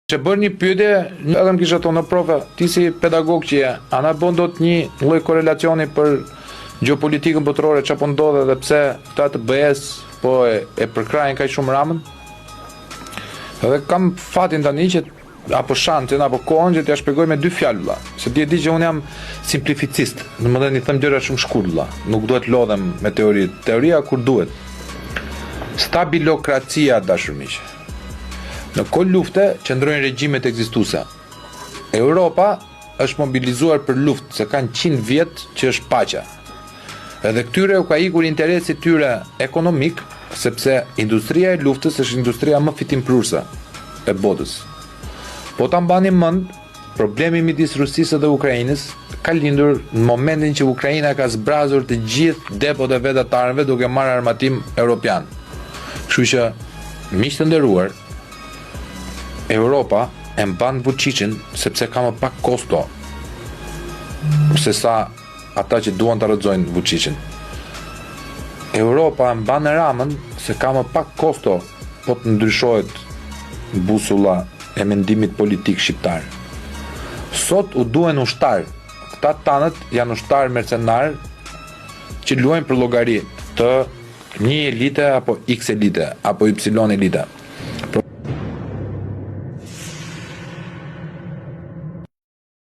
Që bërë një pyetje, edhe më kisha thonë, profe, ti si pedagog që je, a na bën dot një lloj korelacioni për gjeopolitikën botërore, çfarë po ndodhe dhe pse këta të BE-s po e përkrajnë kaq shumë Ramën? Edhe kam fatin tani që apo shantin apo kohën që t'ja shpjegoj me dy fjalë vëlla. Se ti e di që unë jam simplificist, domethënë i them gjëra shumë shkurt vëlla. Nuk duhet lodhem me teori. Teoria kur duhet. Stabilokracia, dashur miq. Në kohë lufte qëndrojnë regjimet ekzistuese. Europa është mobilizuar për luftë, se kanë 100 vjet që është paqja. Edhe këtyre u ka ikur interesi tyre ekonomik, sepse industria e luftës është industria më fitimpruese e botës. Po ta mbani mend, problemi midis Rusisë dhe Ukrainës ka lindur në momentin që Ukraina ka zbrazur të gjithë depot e vet të armëve duke marrë armatim europian. Kështu që, miq të nderuar, Europa e mban Vučićin sepse ka më pak kosto se sa ata që duan ta rrëzojnë Vučićin. Europa e mban Ramën se ka më pak kosto po të ndryshohet busulla e mendimit politik shqiptar. Sot u duhen ushtar. Këta tanët janë ushtar mercenar që luajnë për llogari të një elite apo X elite apo Y elite.